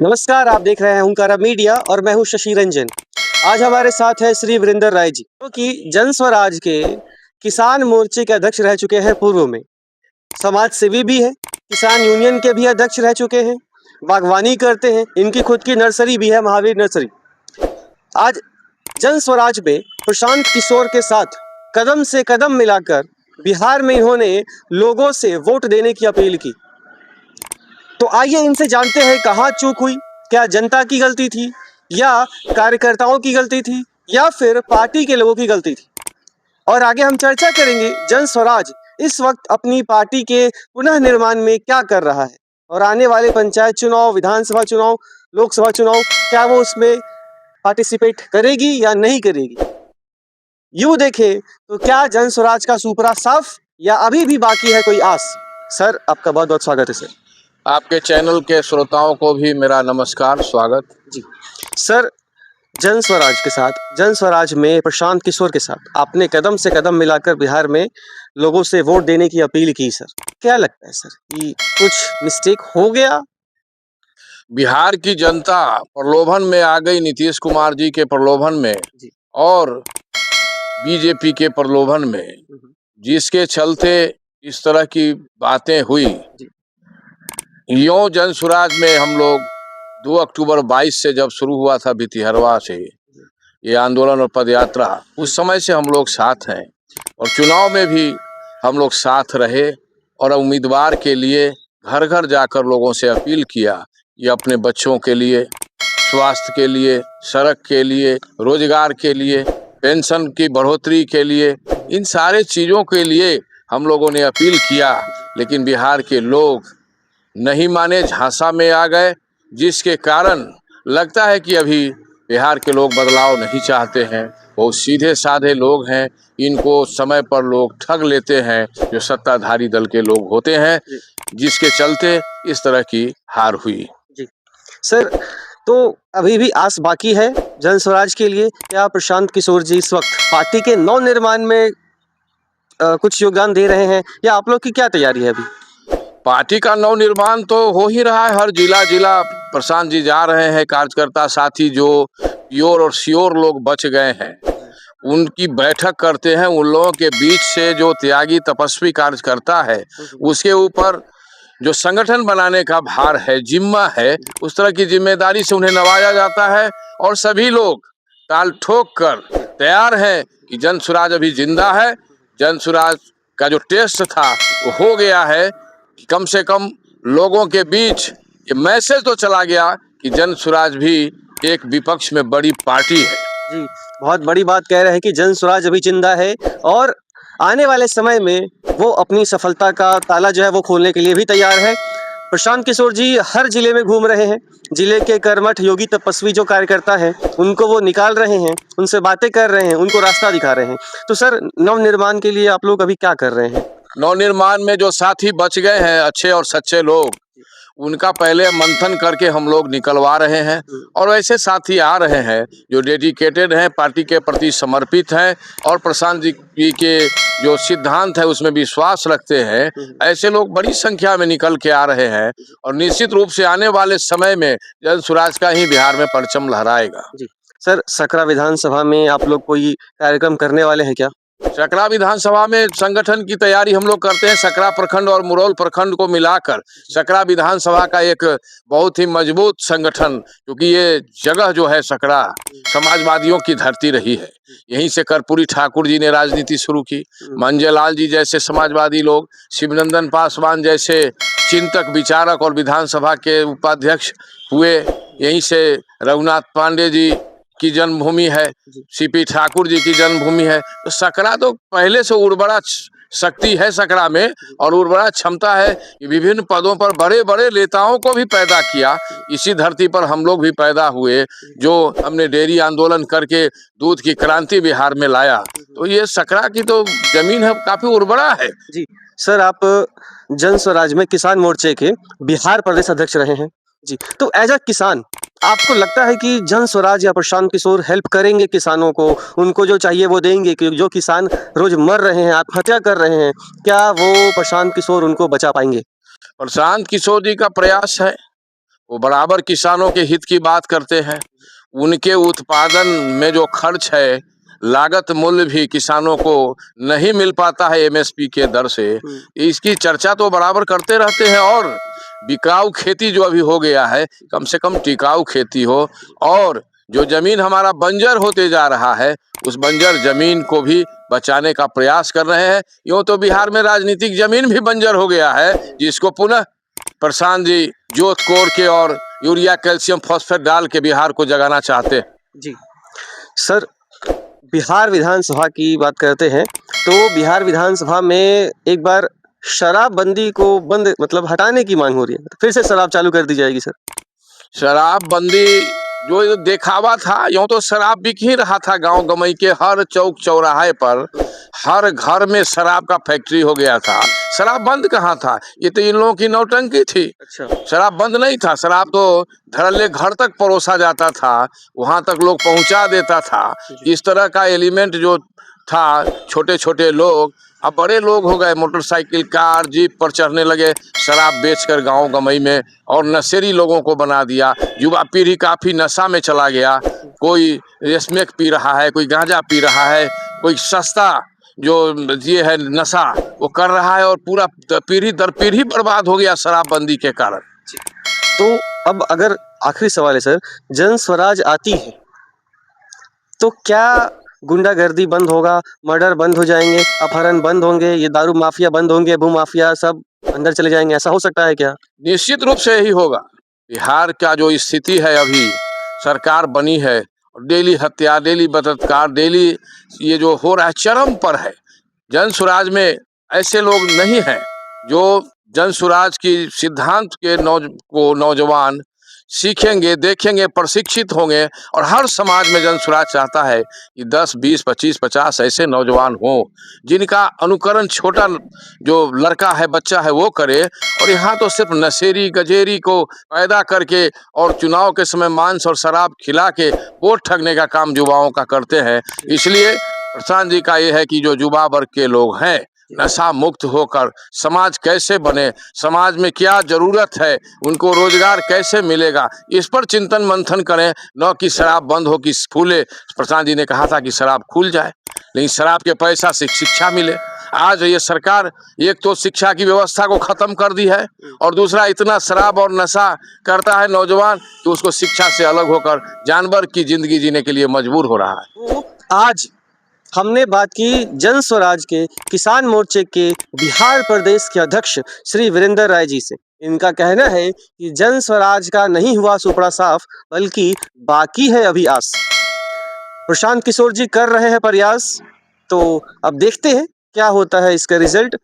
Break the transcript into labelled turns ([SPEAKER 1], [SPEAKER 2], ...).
[SPEAKER 1] नमस्कार, आप देख रहे हैं हुंकारा मीडिया और मैं हूं शशि रंजन। आज हमारे साथ है श्री वीरेंद्र राय जी, जो कि जन स्वराज के किसान मोर्चे के अध्यक्ष रह चुके हैं पूर्व में। समाज सेवी भी हैं, किसान यूनियन के भी अध्यक्ष रह चुके हैं, बागवानी करते हैं, इनकी खुद की नर्सरी भी है, महावीर नर्सरी। आज जन स्वराज में प्रशांत किशोर के साथ कदम से कदम मिलाकर बिहार में इन्होंने लोगों से वोट देने की अपील की। तो आइए इनसे जानते हैं कहाँ चूक हुई, क्या जनता की गलती थी या कार्यकर्ताओं की गलती थी या फिर पार्टी के लोगों की गलती थी। और आगे हम चर्चा करेंगे जन स्वराज इस वक्त अपनी पार्टी के पुनः निर्माण में क्या कर रहा है और आने वाले पंचायत चुनाव, विधानसभा चुनाव, लोकसभा चुनाव, क्या वो उसमें पार्टिसिपेट करेगी या नहीं करेगी। यूं देखें तो क्या जन स्वराज का सुपड़ा साफ या अभी भी बाकी है कोई आस। सर, आपका बहुत बहुत स्वागत है। सर,
[SPEAKER 2] आपके चैनल के श्रोताओं को भी मेरा नमस्कार, स्वागत
[SPEAKER 1] जी। सर, जन स्वराज के साथ, जन स्वराज में प्रशांत किशोर के साथ आपने कदम से कदम मिलाकर बिहार में लोगों से वोट देने की अपील की। सर, क्या लगता है सर कि कुछ मिस्टेक हो गया?
[SPEAKER 2] बिहार की जनता प्रलोभन में आ गई, नीतीश कुमार जी के प्रलोभन में
[SPEAKER 1] जी।
[SPEAKER 2] और बीजेपी के प्रलोभन में, जिसके चलते इस तरह की बातें हुई।
[SPEAKER 1] जी।
[SPEAKER 2] यों जन स्वराज में हम लोग 2 अक्टूबर 22 से जब शुरू हुआ था भितिहरवा से ये आंदोलन और पदयात्रा, उस समय से हम लोग साथ हैं और चुनाव में भी हम लोग साथ रहे और उम्मीदवार के लिए घर घर जाकर लोगों से अपील किया कि अपने बच्चों के लिए, स्वास्थ्य के लिए, सड़क के लिए, रोजगार के लिए, पेंशन की बढ़ोतरी के लिए, इन सारे चीज़ों के लिए हम लोगों ने अपील किया। लेकिन बिहार के लोग नहीं माने, झांसा में आ गए, जिसके कारण लगता है कि अभी बिहार के लोग बदलाव नहीं चाहते हैं। बहुत सीधे साधे लोग हैं, इनको समय पर लोग ठग लेते हैं, जो सत्ताधारी दल के लोग होते हैं, जिसके चलते इस तरह की हार हुई।
[SPEAKER 1] जी। सर, तो अभी भी आस बाकी है जन स्वराज के लिए। क्या प्रशांत किशोर जी इस वक्त पार्टी के नवनिर्माण में कुछ योगदान दे रहे हैं या आप लोग की क्या तैयारी है अभी?
[SPEAKER 2] पार्टी का नवनिर्माण तो हो ही रहा है, हर जिला जिला प्रशांत जी जा रहे हैं। कार्यकर्ता साथी जो प्योर और श्योर लोग बच गए हैं, उनकी बैठक करते हैं। उन लोगों के बीच से जो त्यागी तपस्वी कार्यकर्ता है, उसके ऊपर जो संगठन बनाने का भार है, जिम्मा है, उस तरह की जिम्मेदारी से उन्हें नवाजा जाता है और सभी लोग ताल ठोक कर तैयार हैं कि जन स्वराज अभी जिंदा है। जन स्वराज का जो टेस्ट था वो हो गया है कि कम से कम लोगों के बीच ये मैसेज तो चला गया कि जन स्वराज भी एक विपक्ष में बड़ी पार्टी है।
[SPEAKER 1] जी, बहुत बड़ी बात कह रहे हैं कि जन स्वराज अभी जिंदा है और आने वाले समय में वो अपनी सफलता का ताला जो है वो खोलने के लिए भी तैयार है। प्रशांत किशोर जी हर जिले में घूम रहे हैं, जिले के कर्मठ योगी तपस्वी जो कार्यकर्ता हैं उनको वो निकाल रहे हैं, उनसे बातें कर रहे हैं, उनको रास्ता दिखा रहे हैं। तो सर, नवनिर्माण के लिए आप लोग अभी क्या कर रहे हैं?
[SPEAKER 2] नवनिर्माण में जो साथी बच गए हैं, अच्छे और सच्चे लोग, उनका पहले मंथन करके हम लोग निकलवा रहे हैं और ऐसे साथी आ रहे हैं जो डेडिकेटेड हैं, पार्टी के प्रति समर्पित हैं और प्रशांत जी के जो सिद्धांत है उसमें विश्वास रखते हैं। ऐसे लोग बड़ी संख्या में निकल के आ रहे हैं और निश्चित रूप से आने वाले समय में जन स्वराज का ही बिहार में परचम लहराएगा।
[SPEAKER 1] जी। सर, सकरा विधानसभा में आप लोग कोई कार्यक्रम करने वाले हैं क्या?
[SPEAKER 2] सकरा विधानसभा में संगठन की तैयारी हम लोग करते हैं। सकरा प्रखंड और मुरौल प्रखंड को मिलाकर सकरा विधानसभा का एक बहुत ही मजबूत संगठन, क्योंकि ये जगह जो है सकरा समाजवादियों की धरती रही है। यहीं से कर्पूरी ठाकुर जी ने राजनीति शुरू की, मंजेलाल जी जैसे समाजवादी लोग, शिवनंदन पासवान जैसे चिंतक विचारक और विधानसभा के उपाध्यक्ष हुए। यहीं से रघुनाथ पांडे जी की जन्मभूमि है, सीपी ठाकुर जी की जन्मभूमि है। तो सकरा तो पहले से उर्वरा शक्ति है सकरा में और उर्वरा क्षमता है कि विभिन्न पदों पर बड़े बड़े नेताओं को भी पैदा किया। इसी धरती पर हम लोग भी पैदा हुए, जो हमने डेयरी आंदोलन करके दूध की क्रांति बिहार में लाया। तो ये सकरा की तो जमीन है, काफी उर्वरा है।
[SPEAKER 1] जी। सर, आप जन स्वराज में किसान मोर्चे के बिहार प्रदेश अध्यक्ष रहे हैं। जी, तो एज अ किसान आपको लगता है कि जन स्वराज या प्रशांत किशोर हेल्प करेंगे किसानों को, उनको जो चाहिए वो देंगे? कि जो किसान रोज मर रहे हैं, आत्महत्या कर रहे हैं, क्या वो प्रशांत किशोर उनको बचा पाएंगे?
[SPEAKER 2] प्रशांत किशोर जी का प्रयास है, वो बराबर किसानों के हित की बात करते हैं। उनके उत्पादन में जो खर्च है, लागत मूल्य भी किसानों को नहीं मिल पाता है एमएसपी के दर से, इसकी चर्चा तो बराबर करते रहते हैं। और बिकाऊ खेती जो अभी हो गया है, कम से कम टिकाऊ खेती हो, और जो जमीन हमारा बंजर होते जा रहा है, उस बंजर जमीन को भी बचाने का प्रयास कर रहे हैं। यूं तो बिहार में राजनीतिक जमीन भी बंजर हो गया है, जिसको पुनः प्रशांत जी जोत कोड़ के और यूरिया कैल्शियम फॉस्फेट डाल के बिहार को जगाना चाहते हैं।
[SPEAKER 1] जी सर, बिहार विधानसभा की बात करते हैं तो बिहार विधानसभा में एक बार शराबबंदी को बंद मतलब हटाने की मांग हो रही है, फिर से शराब चालू कर दी जाएगी सर।
[SPEAKER 2] शराबबंदी जो दिखावा था, यूं तो शराब बिक ही रहा था गांव गमई के हर चौक चौराहे पर, हर घर में शराब का फैक्ट्री हो गया था। शराब बंद कहाँ था? ये तो इन लोगों की नौटंकी थी।
[SPEAKER 1] अच्छा,
[SPEAKER 2] शराब बंद नहीं था, शराब तो धड़ल्ले घर तक परोसा जाता था, वहां तक लोग पहुंचा देता था। इस तरह का एलिमेंट जो था, छोटे छोटे लोग अब बड़े लोग हो गए, मोटरसाइकिल कार जीप पर चढ़ने लगे शराब बेचकर गांव गमई में, और नशेड़ी लोगों को बना दिया। युवा पीढ़ी काफी नशा में चला गया। कोई स्मैक पी रहा है, कोई गांजा पी रहा है, कोई सस्ता जो ये है नशा वो कर रहा है, और पूरा पीढ़ी दर पीढ़ी बर्बाद हो गया शराबबंदी के कारण।
[SPEAKER 1] तो अब अगर आखिरी सवाल है सर, जन स्वराज आती है तो क्या गुंडागर्दी बंद होगा, मर्डर बंद हो जाएंगे, अपहरण बंद होंगे, ये दारू माफिया बंद होंगे, भू माफिया सब अंदर चले जाएंगे, ऐसा हो सकता है क्या?
[SPEAKER 2] निश्चित रूप से यही होगा। बिहार का जो स्थिति है, अभी सरकार बनी है, डेली हत्या, डेली बलात्कार, डेली ये जो हो रहा है चरम पर है। जन स्वराज में ऐसे लोग नहीं हैं जो जन स्वराज की सिद्धांत के नौजवान सीखेंगे, देखेंगे, प्रशिक्षित होंगे। और हर समाज में जन स्वराज चाहता है कि 10, 20, 25, 50 ऐसे नौजवान हों जिनका अनुकरण छोटा जो लड़का है, बच्चा है, वो करे। और यहाँ तो सिर्फ नशेरी गजेरी को पैदा करके और चुनाव के समय मांस और शराब खिला के वोट ठगने का काम युवाओं का करते हैं। इसलिए प्रशांत जी का ये है कि जो युवा वर्ग के लोग हैं, नशा मुक्त होकर समाज कैसे बने, समाज में क्या जरूरत है, उनको रोजगार कैसे मिलेगा, इस पर चिंतन मंथन करें, न कि शराब बंद हो कि फूले। प्रशांत जी ने कहा था कि शराब खुल जाए, लेकिन शराब के पैसा से शिक्षा मिले। आज ये सरकार एक तो शिक्षा की व्यवस्था को खत्म कर दी है, और दूसरा इतना शराब और नशा करता है नौजवान कि उसको शिक्षा से अलग होकर जानवर की जिंदगी जीने के लिए मजबूर हो रहा है।
[SPEAKER 1] तो आज हमने बात की जन स्वराज के किसान मोर्चे के बिहार प्रदेश के अध्यक्ष श्री वीरेंद्र राय जी से। इनका कहना है कि जन स्वराज का नहीं हुआ सुपड़ा साफ, बल्कि बाकी है अभी आस। प्रशांत किशोर जी कर रहे हैं प्रयास, तो अब देखते हैं क्या होता है इसका रिजल्ट।